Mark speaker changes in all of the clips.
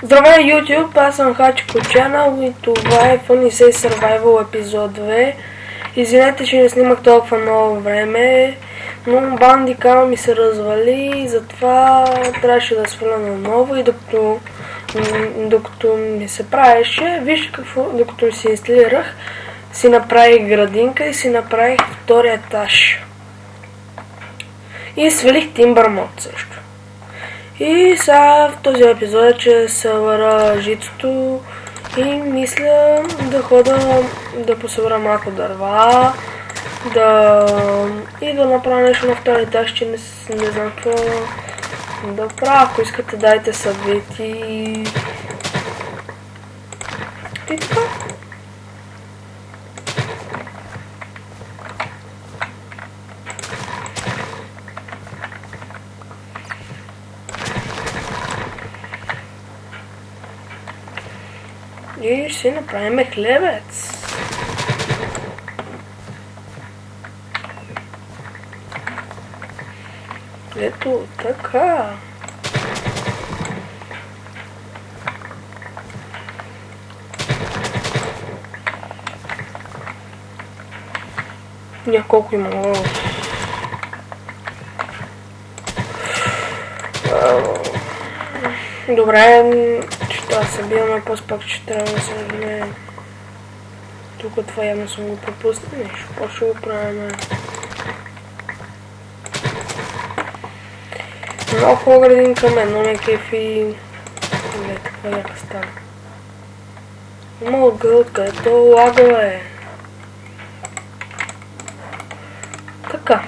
Speaker 1: Здравей YouTube, аз съм Хачко Channel и това е Funny Say Survival епизод 2. Извинете, че не снимах толкова много време, но бандикама ми се развали и затова трябваше да сваля наново и докато ми се правеше, виж какво, докато си инсталирах, си направих градинка и си направих втория етаж. И свалих Timber Mod също. И сега в този епизод ще събера житото и мисля да хода да посъбера малко дърва и да направя нещо на втори етаж, че не знам какво да правя. Ако искате, дайте съвети и така. И ще направим хлебец. Ето така. Няколко има. Добре, че това се биваме, после пак ще трябва да се размеем. Тук това явно съм го пропуснал нещо. Какво ще го правим? Много хубава градинка мен, но ме кефи. Глед, какво яка става. Има отгълка, ето лагава е. Така.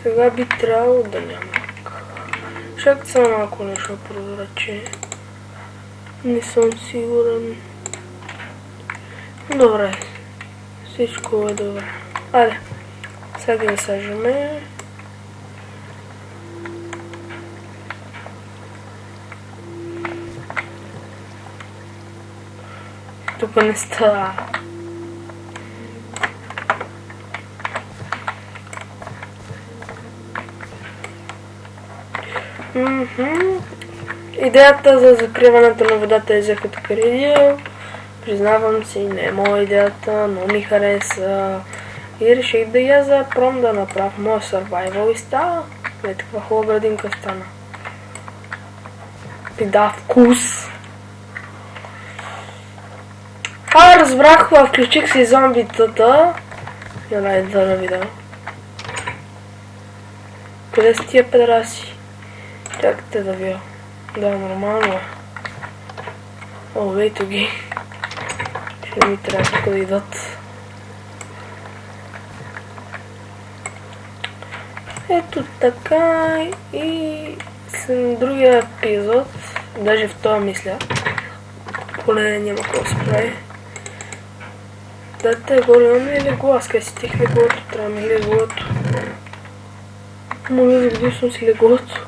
Speaker 1: Сега би трябвало да няма. Чакайте само малко нещо да проверя, че не съм сигурен. Добре. Всичко е добре. Айде. Сега ги насаждаме. Тук не става. Идеята за закриването на водата е взех от Каридия. Признавам си, не е моя идеята, но ми хареса. И реших да я запром да направя моя survival и става. Ето каква хубава градинка стана. И да, вкус! Разбрах, включих си зомбитата. Дай да видя. Къде са тия педраси? Чакайте да видя. Да, нормално е. О, ето ги. Ще ми трябва тук да идат. Ето така и с другия епизод, даже в това мисля, поне няма какво да се прави. Дайте горе, имаме ли легло? Аз къде си тех леглото? Трябва ми леглото. Моля, загубил съм си леглото.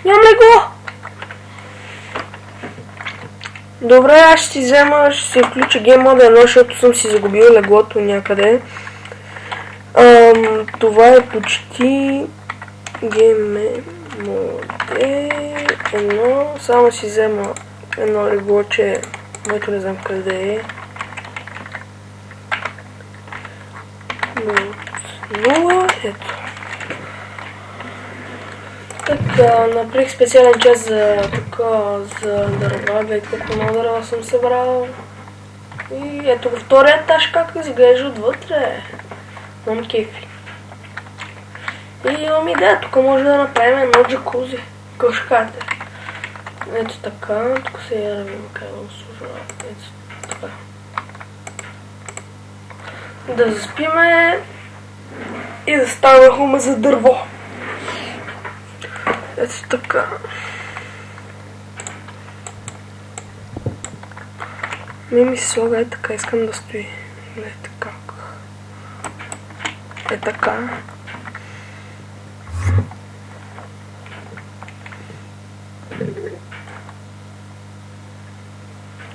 Speaker 1: Нямам легло! Добре, аз ще си взема, ще си включа Game Mode 1, защото съм си загубил леглото някъде. Това е почти Game Mode 1. Само си взема едно леглоче, което не знам къде е. 0, ето. Така, направих специален час за дърва, глед колко много дърва съм събрал. И ето го втория етаж как изглежда отвътре. Имам кефи. И имам идея, тук може да направим едно джакузи. Какво ще кажете? Ето така, тук се явим как да го служа. Ето така. Да заспиме и да станахме за дърво. Ето така. Ми се слага е така, искам да стои. Ето как. Е така.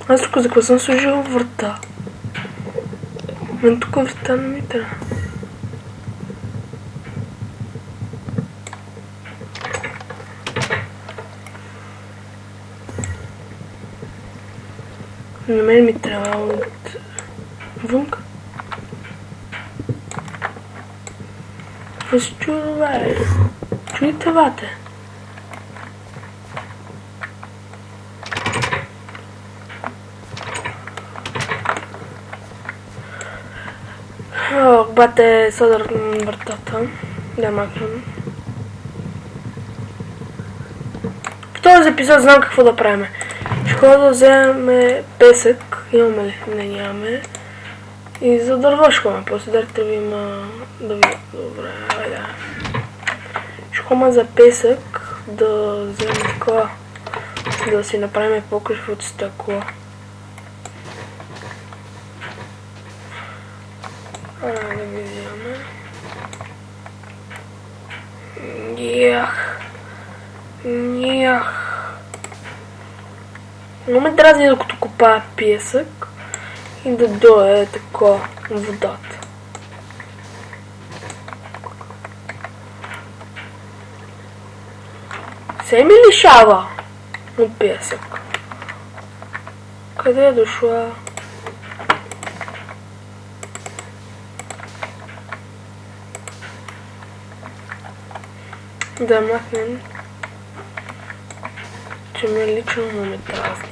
Speaker 1: Аз тук за какво съм сложил врата? Мен тук врата не ми трябва. На мен ми трябва от вънка. Разчувай. Чуй тавате. Бате съдър вратата. Да махнем. В този епизод знам какво да правим. Ще ходя да вземем песък. Имаме ли? Не, нямаме. И за дърво ще ходим. После дървите ви има... Добре, айде. Ще ходим за песък. Да вземем такова. Да си направим покрив от стъкло. Да ги вземем. Нях. Но ме дразни докато копая песък и да дойде такова водата. Се ми лишава от песък. Къде е дошла? Да махнем, че ме лично ме дразни.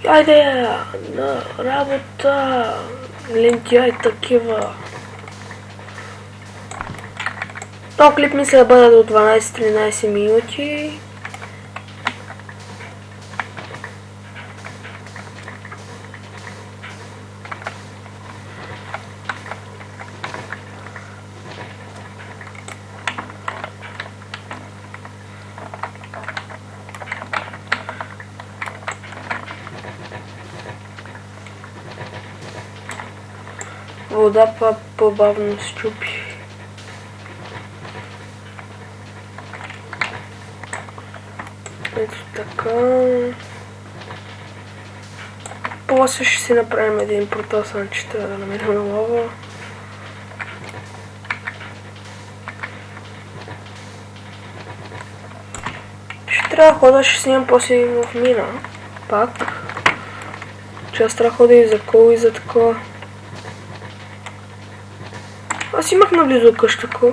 Speaker 1: Айде на работа, лентяй такива. Този клип мисля да бъде до 12-13 минути. Вода по-бавно счупи. Ето така. После ще си направим един протосан, че трябва да намерим лава. Ще трябва да хода, ще снимам после в мина. Пак. Че аз трябва да ходя и за кол и за такова. Аз имах наблизо къщако.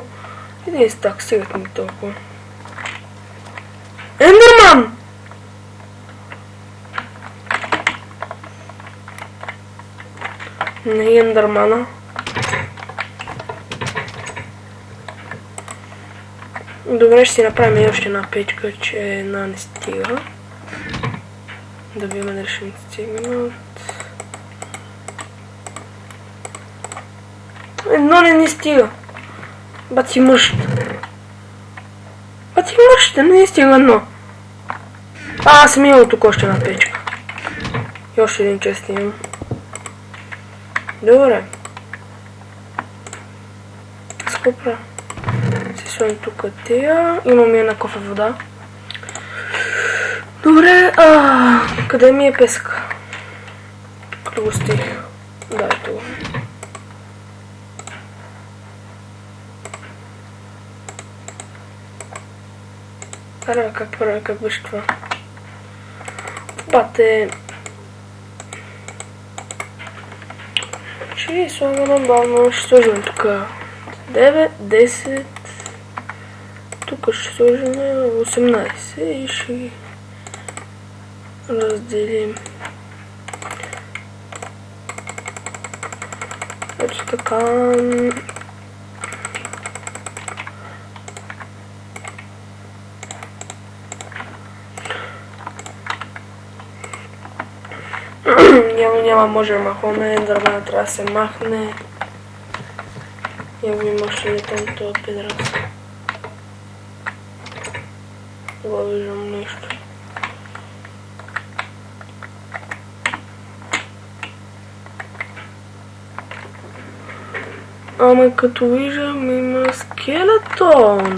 Speaker 1: Един стак, стигат ми толкова. Ендерман! Не ендермана. Добре, ще си направим още една печка, че една не стига. Да видим дали ще ни стигнат. Едно не стига. Бати мъщ. Не стига едно. Аз съм имал тук още една печка. И още един чест имам. Добре. Скопра. Си сложим тук тия. Имам една кофе вода. Добре, къде ми е песка? Като го стих. Да, ето го. Аре, как беше това? Бате... Че слагаме бавно, ще сложим тук 9, 10... Тук ще сложим 18 и ще ги разделим. Ето така... Няма, може да махаме, дървена трябва да се махне. Его имаше ли там това педрас? Това виждам нещо. Ама като виждам има скелетон.